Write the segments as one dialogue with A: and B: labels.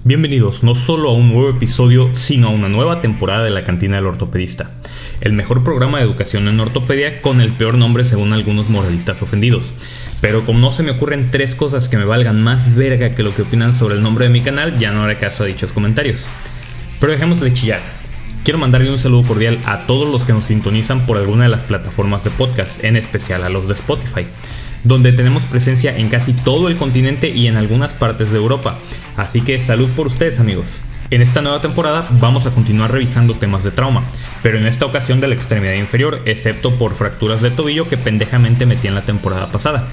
A: Bienvenidos no solo a un nuevo episodio, sino a una nueva temporada de la Cantina del Ortopedista, el mejor programa de educación en ortopedia con el peor nombre según algunos moralistas ofendidos. Pero como no se me ocurren tres cosas que me valgan más verga que lo que opinan sobre el nombre de mi canal, ya no haré caso a dichos comentarios. Pero dejemos de chillar. Quiero mandarle un saludo cordial a todos los que nos sintonizan por alguna de las plataformas de podcast, en especial a los de Spotify, donde tenemos presencia en casi todo el continente y en algunas partes de Europa. Así que salud por ustedes, amigos. En esta nueva temporada vamos a continuar revisando temas de trauma, pero en esta ocasión de la extremidad inferior, excepto por fracturas de tobillo que pendejamente metí en la temporada pasada.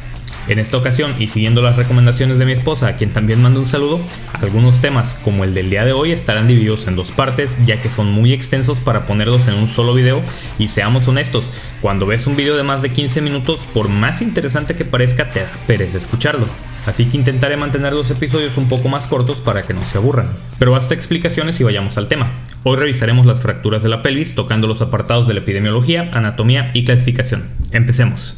A: En esta ocasión, y siguiendo las recomendaciones de mi esposa, a quien también mando un saludo, algunos temas como el del día de hoy estarán divididos en dos partes, ya que son muy extensos para ponerlos en un solo video. Y seamos honestos, cuando ves un video de más de 15 minutos, por más interesante que parezca, te da pereza escucharlo. Así que intentaré mantener los episodios un poco más cortos para que no se aburran. Pero basta explicaciones y vayamos al tema. Hoy revisaremos las fracturas de la pelvis, tocando los apartados de la epidemiología, anatomía y clasificación. Empecemos.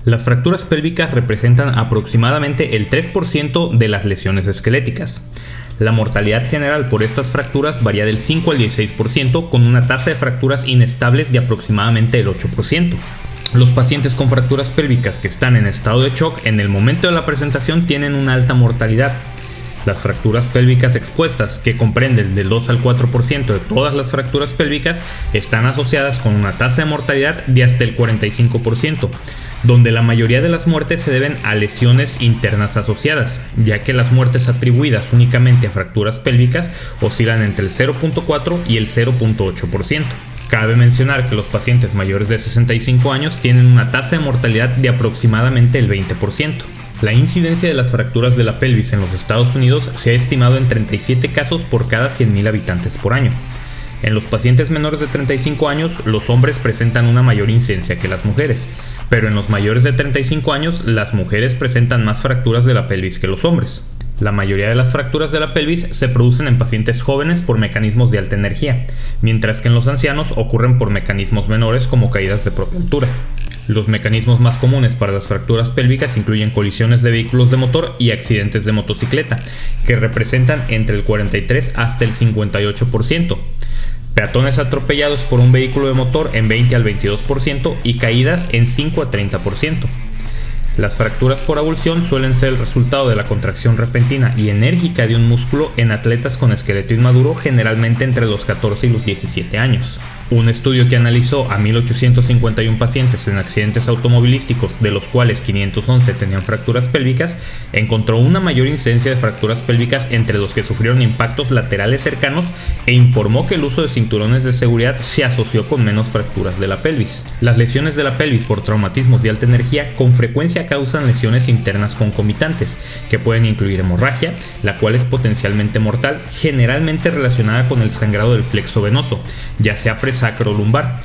A: Las fracturas pélvicas representan aproximadamente el 3% de las lesiones esqueléticas. La mortalidad general por estas fracturas varía del 5 al 16%, con una tasa de fracturas inestables de aproximadamente el 8%. Los pacientes con fracturas pélvicas que están en estado de shock en el momento de la presentación tienen una alta mortalidad. Las fracturas pélvicas expuestas, que comprenden del 2 al 4% de todas las fracturas pélvicas, están asociadas con una tasa de mortalidad de hasta el 45%, donde la mayoría de las muertes se deben a lesiones internas asociadas, ya que las muertes atribuidas únicamente a fracturas pélvicas oscilan entre el 0.4 y el 0.8%. Cabe mencionar que los pacientes mayores de 65 años tienen una tasa de mortalidad de aproximadamente el 20%. La incidencia de las fracturas de la pelvis en los Estados Unidos se ha estimado en 37 casos por cada 100.000 habitantes por año. En los pacientes menores de 35 años, los hombres presentan una mayor incidencia que las mujeres, pero en los mayores de 35 años, las mujeres presentan más fracturas de la pelvis que los hombres. La mayoría de las fracturas de la pelvis se producen en pacientes jóvenes por mecanismos de alta energía, mientras que en los ancianos ocurren por mecanismos menores como caídas de propia altura. Los mecanismos más comunes para las fracturas pélvicas incluyen colisiones de vehículos de motor y accidentes de motocicleta, que representan entre el 43 hasta el 58%. Peatones atropellados por un vehículo de motor en 20 al 22% y caídas en 5 a 30%. Las fracturas por avulsión suelen ser el resultado de la contracción repentina y enérgica de un músculo en atletas con esqueleto inmaduro, generalmente entre los 14 y los 17 años. Un estudio que analizó a 1.851 pacientes en accidentes automovilísticos, de los cuales 511 tenían fracturas pélvicas, encontró una mayor incidencia de fracturas pélvicas entre los que sufrieron impactos laterales cercanos e informó que el uso de cinturones de seguridad se asoció con menos fracturas de la pelvis. Las lesiones de la pelvis por traumatismos de alta energía con frecuencia causan lesiones internas concomitantes, que pueden incluir hemorragia, la cual es potencialmente mortal, generalmente relacionada con el sangrado del plexo venoso, ya sea sacrolumbar,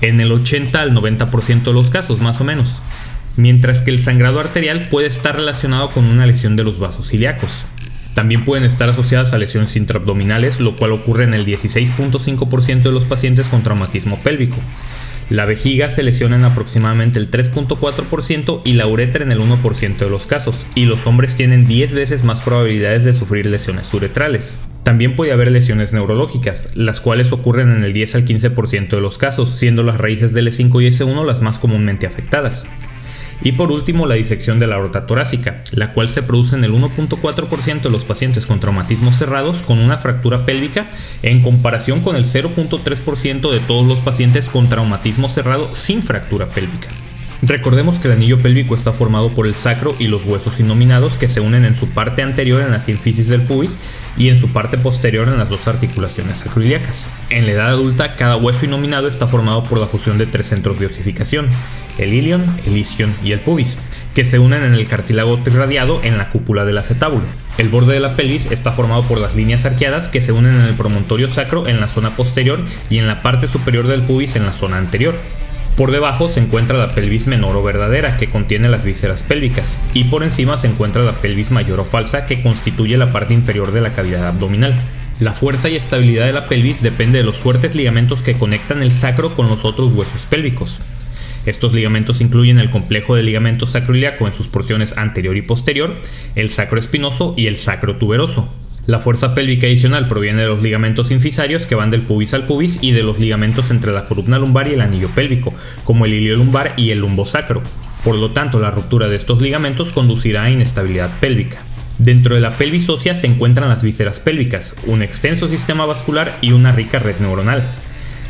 A: en el 80 al 90% de los casos más o menos, mientras que el sangrado arterial puede estar relacionado con una lesión de los vasos ilíacos. También pueden estar asociadas a lesiones intraabdominales, lo cual ocurre en el 16.5% de los pacientes con traumatismo pélvico. La vejiga se lesiona en aproximadamente el 3.4% y la uretra en el 1% de los casos, y los hombres tienen 10 veces más probabilidades de sufrir lesiones uretrales. También puede haber lesiones neurológicas, las cuales ocurren en el 10 al 15% de los casos, siendo las raíces del E5 y S1 las más comúnmente afectadas. Y por último, la disección de la aorta torácica, la cual se produce en el 1.4% de los pacientes con traumatismos cerrados con una fractura pélvica, en comparación con el 0.3% de todos los pacientes con traumatismo cerrado sin fractura pélvica. Recordemos que el anillo pélvico está formado por el sacro y los huesos inominados, que se unen en su parte anterior en la sínfisis del pubis y en su parte posterior en las dos articulaciones sacroiliacas. En la edad adulta, cada hueso inominado está formado por la fusión de 3 centros de osificación: el ilion, el isquion y el pubis, que se unen en el cartílago trirradiado en la cúpula del acetábulo. El borde de la pelvis está formado por las líneas arqueadas que se unen en el promontorio sacro en la zona posterior y en la parte superior del pubis en la zona anterior. Por debajo se encuentra la pelvis menor o verdadera, que contiene las vísceras pélvicas, y por encima se encuentra la pelvis mayor o falsa, que constituye la parte inferior de la cavidad abdominal. La fuerza y estabilidad de la pelvis depende de los fuertes ligamentos que conectan el sacro con los otros huesos pélvicos. Estos ligamentos incluyen el complejo de ligamento sacroiliaco en sus porciones anterior y posterior, el sacro espinoso y el sacro tuberoso. La fuerza pélvica adicional proviene de los ligamentos infisarios que van del pubis al pubis y de los ligamentos entre la columna lumbar y el anillo pélvico, como el ilio lumbar y el lumbosacro. Por lo tanto, la ruptura de estos ligamentos conducirá a inestabilidad pélvica. Dentro de la pelvis ósea se encuentran las vísceras pélvicas, un extenso sistema vascular y una rica red neuronal.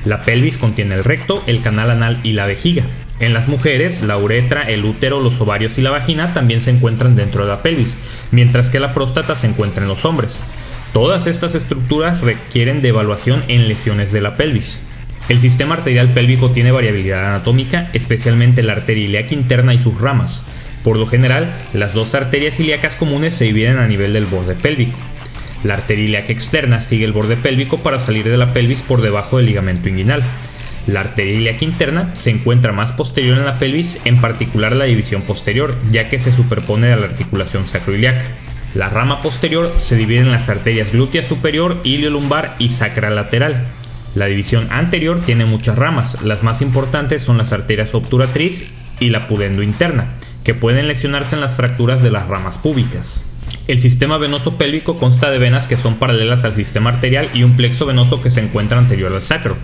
A: La pelvis contiene el recto, el canal anal y la vejiga. En las mujeres, la uretra, el útero, los ovarios y la vagina también se encuentran dentro de la pelvis, mientras que la próstata se encuentra en los hombres. Todas estas estructuras requieren de evaluación en lesiones de la pelvis. El sistema arterial pélvico tiene variabilidad anatómica, especialmente la arteria ilíaca interna y sus ramas. Por lo general, las dos arterias ilíacas comunes se dividen a nivel del borde pélvico. La arteria ilíaca externa sigue el borde pélvico para salir de la pelvis por debajo del ligamento inguinal. La arteria ilíaca interna se encuentra más posterior en la pelvis, en particular la división posterior, ya que se superpone a la articulación sacroiliaca. La rama posterior se divide en las arterias glútea superior, iliolumbar y sacra lateral. La división anterior tiene muchas ramas, las más importantes son las arterias obturatriz y la pudendo interna, que pueden lesionarse en las fracturas de las ramas púbicas. El sistema venoso pélvico consta de venas que son paralelas al sistema arterial y un plexo venoso que se encuentra anterior al sacro.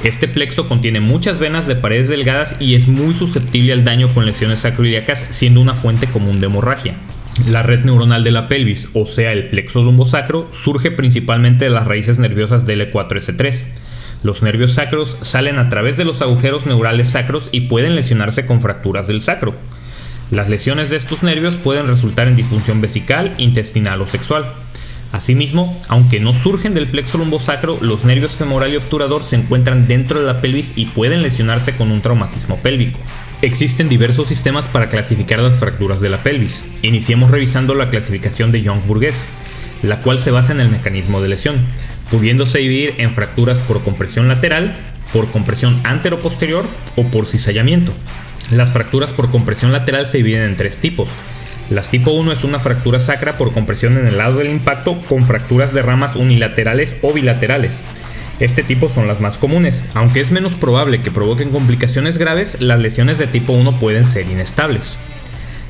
A: Este plexo contiene muchas venas de paredes delgadas y es muy susceptible al daño con lesiones sacroiliacas, siendo una fuente común de hemorragia. La red neuronal de la pelvis, o sea el plexo lumbosacro, surge principalmente de las raíces nerviosas del L4-S3. Los nervios sacros salen a través de los agujeros neurales sacros y pueden lesionarse con fracturas del sacro. Las lesiones de estos nervios pueden resultar en disfunción vesical, intestinal o sexual. Asimismo, aunque no surgen del plexo lumbosacro, los nervios femoral y obturador se encuentran dentro de la pelvis y pueden lesionarse con un traumatismo pélvico. Existen diversos sistemas para clasificar las fracturas de la pelvis. Iniciemos revisando la clasificación de Young-Burgess, la cual se basa en el mecanismo de lesión, pudiéndose dividir en fracturas por compresión lateral, por compresión antero-posterior o por cizallamiento. Las fracturas por compresión lateral se dividen en tres tipos. Las tipo 1 es una fractura sacra por compresión en el lado del impacto con fracturas de ramas unilaterales o bilaterales. Este tipo son las más comunes. Aunque es menos probable que provoquen complicaciones graves, las lesiones de tipo 1 pueden ser inestables.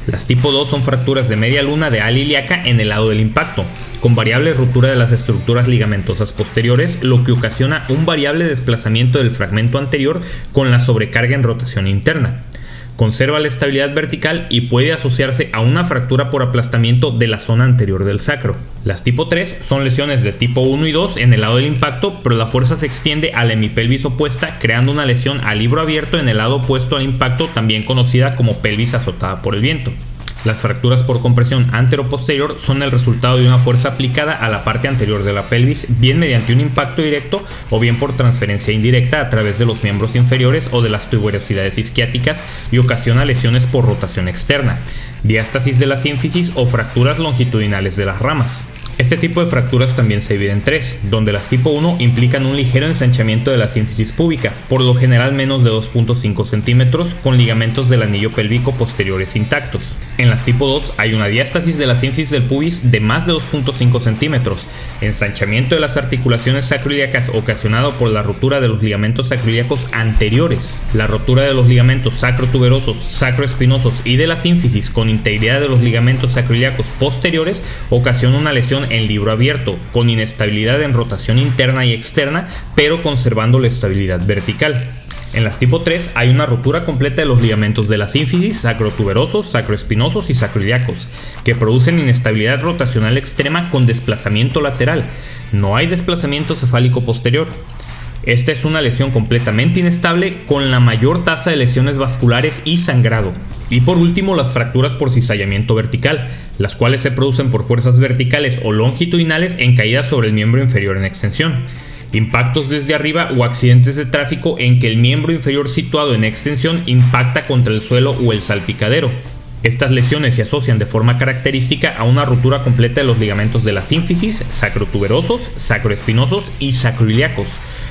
A: Las tipo 2 son fracturas de media luna de ala ilíaca en el lado del impacto, con variable ruptura de las estructuras ligamentosas posteriores, lo que ocasiona un variable desplazamiento del fragmento anterior con la sobrecarga en rotación interna. Conserva la estabilidad vertical y puede asociarse a una fractura por aplastamiento de la zona anterior del sacro. Las tipo 3 son lesiones de tipo 1 y 2 en el lado del impacto, pero la fuerza se extiende a la hemipelvis opuesta, creando una lesión a libro abierto en el lado opuesto al impacto, también conocida como pelvis azotada por el viento. Las fracturas por compresión antero-posterior son el resultado de una fuerza aplicada a la parte anterior de la pelvis, bien mediante un impacto directo o bien por transferencia indirecta a través de los miembros inferiores o de las tuberosidades isquiáticas y ocasiona lesiones por rotación externa, diástasis de la sínfisis o fracturas longitudinales de las ramas. Este tipo de fracturas también se divide en tres, donde las tipo 1 implican un ligero ensanchamiento de la sínfisis púbica, por lo general menos de 2.5 centímetros, con ligamentos del anillo pélvico posteriores intactos. En las tipo 2 hay una diástasis de la sínfisis del pubis de más de 2.5 centímetros, ensanchamiento de las articulaciones sacroiliacas ocasionado por la ruptura de los ligamentos sacroiliacos anteriores, la rotura de los ligamentos sacrotuberosos, sacroespinosos y de la sínfisis con integridad de los ligamentos sacroiliacos posteriores ocasiona una lesión en libro abierto, con inestabilidad en rotación interna y externa, pero conservando la estabilidad vertical. En las tipo 3 hay una ruptura completa de los ligamentos de la sínfisis, sacrotuberosos, sacroespinosos y sacroiliacos, que producen inestabilidad rotacional extrema con desplazamiento lateral. No hay desplazamiento cefálico posterior. Esta es una lesión completamente inestable con la mayor tasa de lesiones vasculares y sangrado. Y por último, las fracturas por cizallamiento vertical, las cuales se producen por fuerzas verticales o longitudinales en caída sobre el miembro inferior en extensión, impactos desde arriba o accidentes de tráfico en que el miembro inferior situado en extensión impacta contra el suelo o el salpicadero. Estas lesiones se asocian de forma característica a una ruptura completa de los ligamentos de la sínfisis, sacrotuberosos, sacroespinosos y sacroiliacos,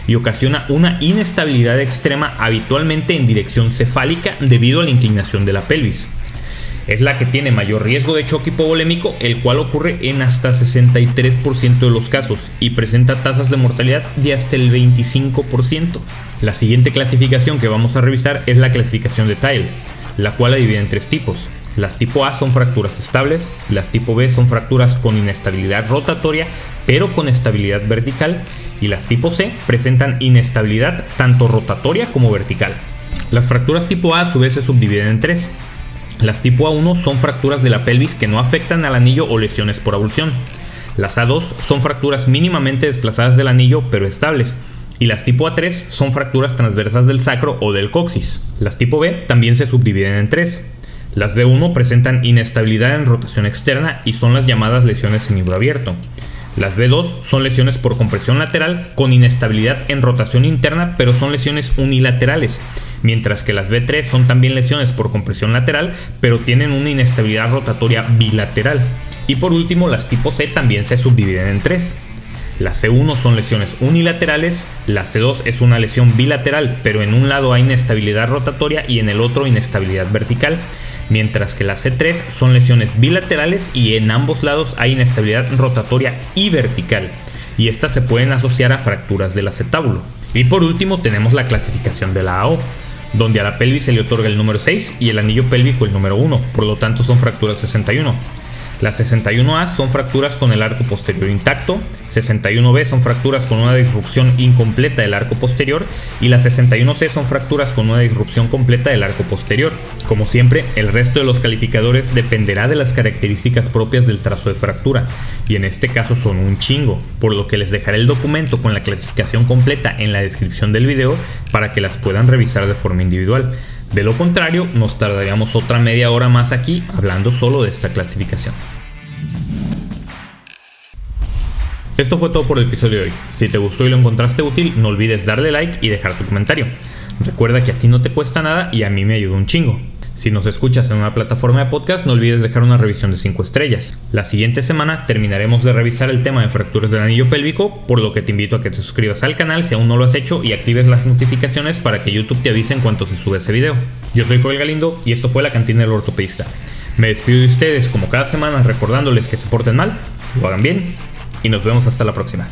A: y ocasiona una inestabilidad extrema habitualmente en dirección cefálica debido a la inclinación de la pelvis. Es la que tiene mayor riesgo de choque hipovolémico, el cual ocurre en hasta 63% de los casos y presenta tasas de mortalidad de hasta el 25%. La siguiente clasificación que vamos a revisar es la clasificación de Tile, la cual la divide en tres tipos. Las tipo A son fracturas estables, las tipo B son fracturas con inestabilidad rotatoria pero con estabilidad vertical, y las tipo C presentan inestabilidad tanto rotatoria como vertical. Las fracturas tipo A su vez se subdividen en tres. Las tipo A1 son fracturas de la pelvis que no afectan al anillo o lesiones por abulsión. Las A2 son fracturas mínimamente desplazadas del anillo pero estables. Y las tipo A3 son fracturas transversas del sacro o del coxis. Las tipo B también se subdividen en tres. Las B1 presentan inestabilidad en rotación externa y son las llamadas lesiones en libro abierto. Las B2 son lesiones por compresión lateral con inestabilidad en rotación interna pero son lesiones unilaterales. Mientras que las B3 son también lesiones por compresión lateral, pero tienen una inestabilidad rotatoria bilateral. Y por último, las tipo C también se subdividen en tres. Las C1 son lesiones unilaterales, la C2 es una lesión bilateral, pero en un lado hay inestabilidad rotatoria y en el otro inestabilidad vertical. Mientras que las C3 son lesiones bilaterales y en ambos lados hay inestabilidad rotatoria y vertical. Y estas se pueden asociar a fracturas del acetábulo. Y por último tenemos la clasificación de la AO, donde a la pelvis se le otorga el número 6 y el anillo pélvico el número 1, por lo tanto son fracturas 61. Las 61A son fracturas con el arco posterior intacto, 61B son fracturas con una disrupción incompleta del arco posterior y las 61C son fracturas con una disrupción completa del arco posterior. Como siempre, el resto de los calificadores dependerá de las características propias del trazo de fractura, y en este caso son un chingo, por lo que les dejaré el documento con la clasificación completa en la descripción del video para que las puedan revisar de forma individual. De lo contrario, nos tardaríamos otra media hora más aquí hablando solo de esta clasificación. Esto fue todo por el episodio de hoy. Si te gustó y lo encontraste útil, no olvides darle like y dejar tu comentario. Recuerda que a ti no te cuesta nada y a mí me ayuda un chingo. Si nos escuchas en una plataforma de podcast, no olvides dejar una revisión de 5 estrellas. La siguiente semana terminaremos de revisar el tema de fracturas del anillo pélvico, por lo que te invito a que te suscribas al canal si aún no lo has hecho y actives las notificaciones para que YouTube te avise en cuanto se sube ese video. Yo soy Joel Galindo y esto fue La Cantina del Ortopedista. Me despido de ustedes como cada semana recordándoles que se porten mal, lo hagan bien y nos vemos hasta la próxima.